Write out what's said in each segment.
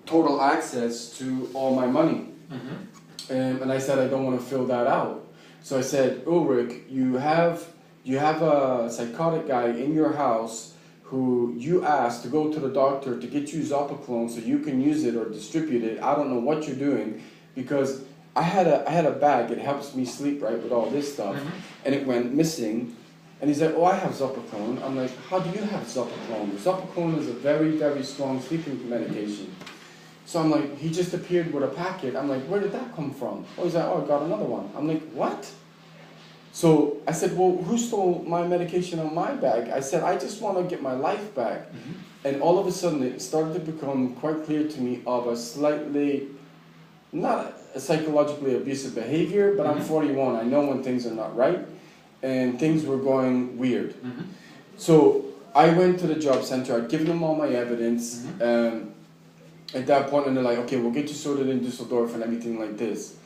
total access to all my money. And I said, I don't want to fill that out. So I said, Ulrich, you have a psychotic guy in your house who you asked to go to the doctor to get you Zopiclone so you can use it or distribute it. I don't know what you're doing, because I had a bag. It helps me sleep, right, with all this stuff. And it went missing. And he's like, oh, I have Zopiclone. I'm like, how do you have Zopiclone? Zopiclone is a very, very strong sleeping medication. So I'm like, he just appeared with a packet. I'm like, where did that come from? Oh, he's like, oh, I got another one. I'm like, what? So I said, well, who stole my medication on my bag? I said, I just want to get my life back. And all of a sudden, it started to become quite clear to me of a slightly, not a psychologically abusive behavior, but I'm 41. I know when things are not right. And things were going weird. So I went to the job center. I'd given them all my evidence. At that point, and they're like, okay, we'll get you sorted in Dusseldorf and everything like this.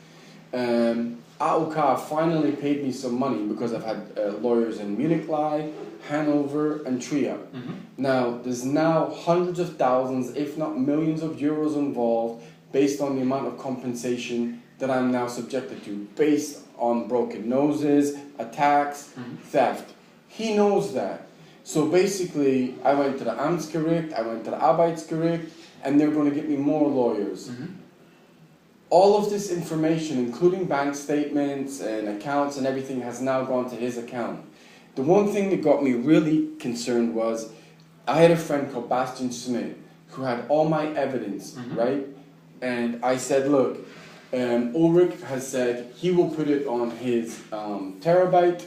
AOK finally paid me some money because I've had lawyers in Munich, Hanover, and Trier. Now, there's now hundreds of thousands, if not millions of euros involved based on the amount of compensation that I'm now subjected to, based on broken noses, attacks, theft. He knows that. So basically, I went to the Amtsgericht, I went to the Arbeitsgericht, and they're going to get me more lawyers. All of this information, including bank statements and accounts and everything, has now gone to his account. The one thing that got me really concerned was, I had a friend called Bastian Smith who had all my evidence, right? And I said, look, Ulrich has said he will put it on his terabyte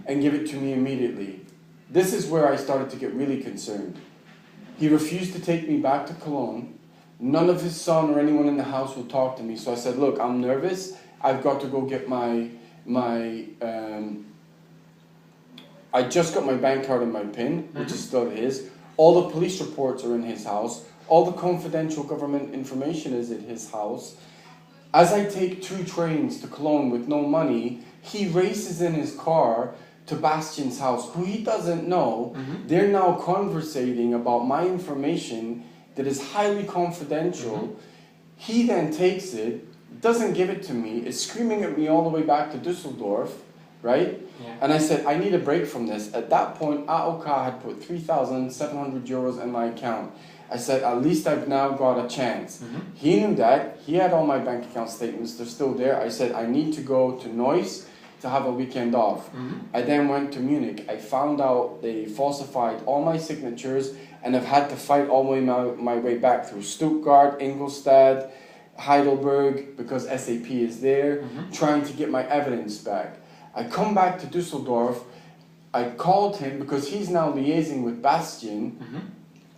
and give it to me immediately. This is where I started to get really concerned. He refused to take me back to Cologne. None of his son or anyone in the house will talk to me. So I said, look, I'm nervous. I've got to go get I just got my bank card and my PIN, which is still his. All the police reports are in his house. All the confidential government information is at his house. As I take 2 trains to Cologne with no money, he races in his car to Bastian's house, who he doesn't know. They're now conversating about my information that is highly confidential. He then takes it, doesn't give it to me, is screaming at me all the way back to Dusseldorf, right? And I said, I need a break from this. At that point, AOK had put 3,700 euros in my account. I said, at least I've now got a chance. He knew that. He had all my bank account statements. They're still there. I said, I need to go to Neuss to have a weekend off. I then went to Munich. I found out they falsified all my signatures, and I've had to fight all my way back through Stuttgart, Ingolstadt, Heidelberg, because SAP is there, trying to get my evidence back. I come back to Dusseldorf. I called him because he's now liaising with Bastian,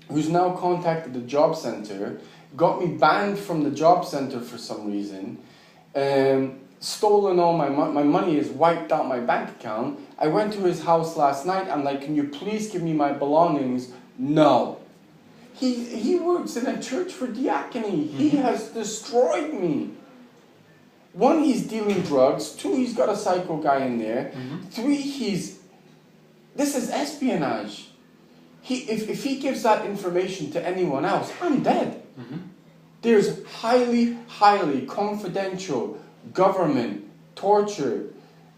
who's now contacted the job center, got me banned from the job center for some reason, stolen all my money, is wiped out my bank account. I went to his house last night. I'm like, can you please give me my belongings? No. He works in a church for diacony. He has destroyed me. 1, he's dealing drugs. 2, he's got a psycho guy in there. 3, this is espionage. If he gives that information to anyone else, I'm dead. There's highly, highly confidential government, torture,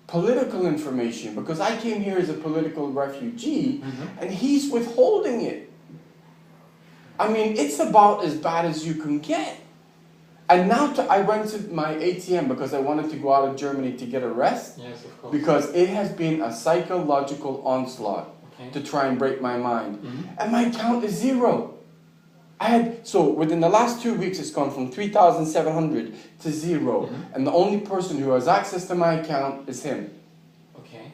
political information, because I came here as a political refugee, and he's withholding it. I mean, it's about as bad as you can get. And now I went to my ATM because I wanted to go out of Germany to get a rest. Yes, of course. Because it has been a psychological onslaught to try and break my mind. And my account is 0. So within the last 2 weeks, it's gone from 3,700 to 0. And the only person who has access to my account is him. Okay.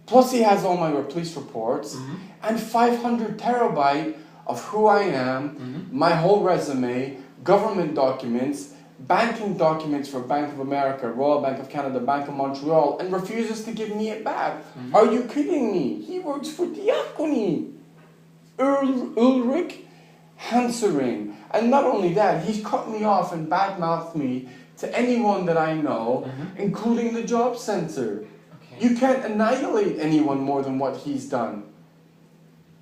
Plus he has all my police reports and 500 terabyte of who I am, my whole resume, government documents, banking documents for Bank of America, Royal Bank of Canada, Bank of Montreal, and refuses to give me it back. Are you kidding me? He works for Diaconie. Ulrich Hansering. And not only that, he's cut me off and badmouthed me to anyone that I know, including the job center. You can't annihilate anyone more than what he's done.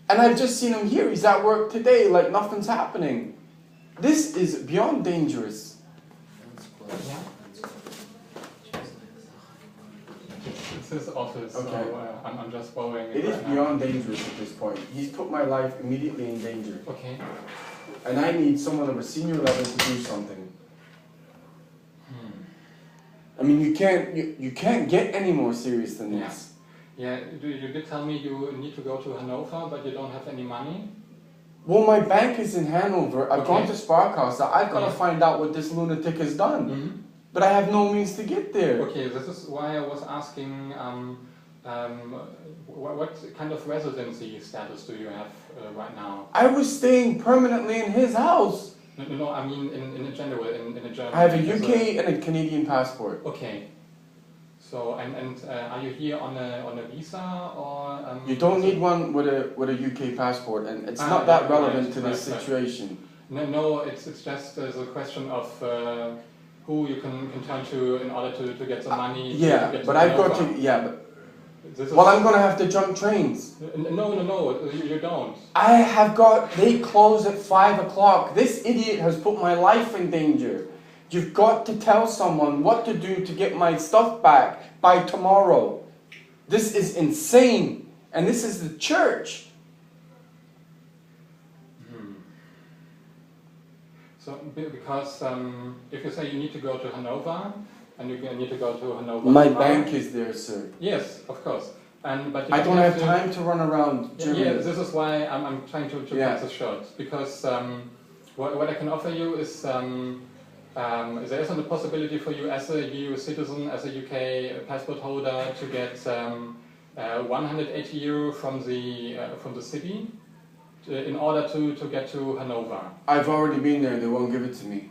And I've just seen him here. He's at work today like nothing's happening. This is beyond dangerous. Yeah. It's his office, Okay. so I'm just borrowing It is right now. beyond dangerous at this point. He's put my life immediately in danger. Okay. And I need someone of a senior level to do something. I mean, you can't get any more serious than Yeah. this. Yeah, you did tell me you need to go to Hanover, but you don't have any money. Well, my bank is in Hanover. I've gone Okay. to Sparkasse. I've got to Yeah. find out what this lunatic has done. Mm-hmm. But I have no means to get there. Okay, this is why I was asking what kind of residency status do you have right now? I was staying permanently in his house. No, I mean in general, in a German. I have a UK and a Canadian passport. Okay. So and are you here on a visa or? You don't need one with a UK passport, and it's not that relevant to this right. situation. No, it's just a question of who you can turn to in order to get the money. Yeah, to get but to I've got Hanover. to. Yeah, but This is, well, I'm gonna have to jump trains. No, you don't. I have got. They close at 5 o'clock. This idiot has put my life in danger. You've got to tell someone what to do to get my stuff back by tomorrow. This is insane, and this is the church. So because if you say you need to go to Hanover, and you need to go to Hanover. My tomorrow- bank is there, sir. Yes, of course. But you I don't have to- time to run around Germany. Yeah, this is why I'm trying to Yeah. cut this short, because what I can offer you is there isn't a possibility for you as a EU citizen, as a UK passport holder, to get 180 euro from the city in order to get to Hanover. I've already been there. They won't give it to me.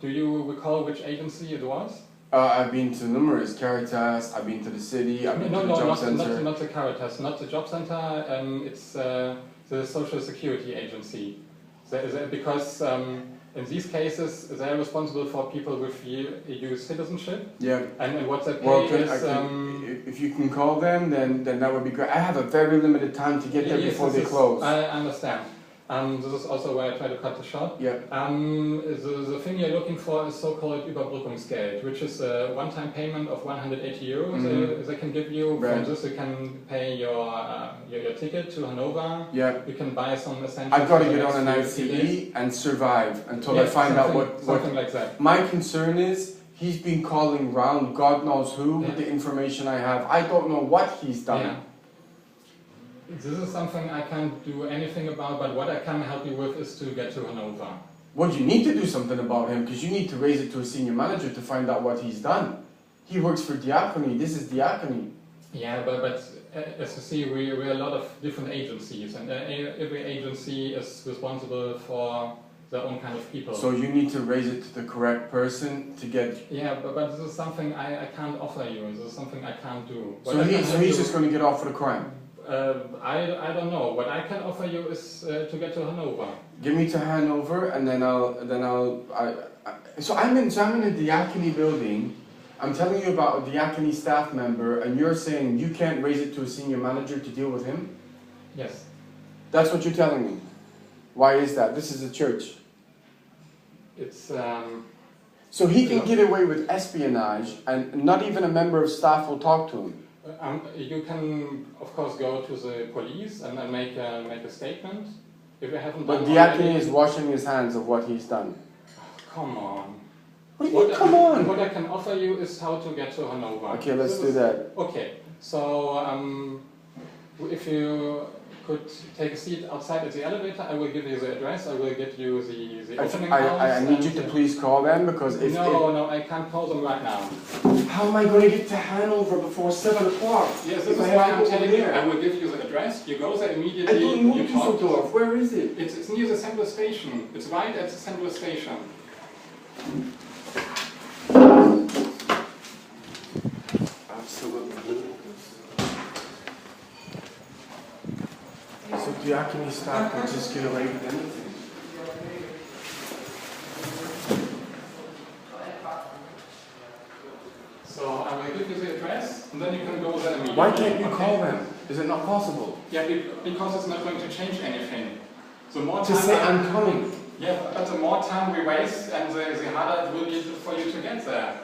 Do you recall which agency it was? I've been to numerous Caritas. I've been to the city. I've been to the job center. not the Caritas, not the job center. It's the Social Security Agency. Because in these cases, they're responsible for people with EU citizenship. Yeah. And what they pay Well, is. if you can call them, then that would be great. I have a very limited time to get there Yes, before this they is- close. I understand. This is also why I try to cut the short. Yeah. The thing you're looking for is so-called Überbrückungsgeld, which is a one-time payment of 180 euros they can give you. Right. From this you can pay your ticket to Hanover. Yeah. You can buy some essentials. I've got to for the get on an next few days. ICE and survive until Yeah, I find out what. something like that. My concern is he's been calling round God knows who with Yeah. the information I have. I don't know what he's done. Yeah. This is something I can't do anything about, but what I can help you with is to get to Hanover. Well, you need to do something about him because you need to raise it to a senior manager to find out what he's done. He works for Diakonie. This is Diakonie. Yeah, but as you see, we're a lot of different agencies, and every agency is responsible for their own kind of people. So you need to raise it to the correct person to get. Yeah, but this is something I can't offer you. This is something I can't do. What So I can he's help you- just going to get off for the crime. I don't know. What I can offer you is to get to Hanover. Give me to Hanover, and then so I'm in a Diakonie building. I'm telling you about a Diakonie staff member, and you're saying you can't raise it to a senior manager to deal with him. Yes. That's what you're telling me. Why is that? This is a church. It's So he can get away with espionage, and not even a member of staff will talk to him. you can of course go to the police and make a statement if you haven't But done Diakonie already. is washing his hands of what he's done. Come on. What do you mean, come on? What I can offer you is how to get to Hanover. Okay, let's do that. Okay, so if you could take a seat outside at the elevator, I will give you the address. I will give you the opening hours. I need you and, to please call them because if No, I can't call them right now. how am I going to get to Hanover before 7 o'clock? Yes, this If is I have why to I'm go telling you. there. I will give you the address. You go there I immediately. don't know you talk. Düsseldorf. Where is it? It's near the central station. It's right at the central station. Absolutely. So Diakonie staff can just get away with anything. So I will give you the address, and then you can go there immediately. Why can't you Okay? call them? Is it not possible? Yeah, because it's not going to change anything. The more To time say I'm coming. Yeah, but the more time we waste and the harder it will be for you to get there.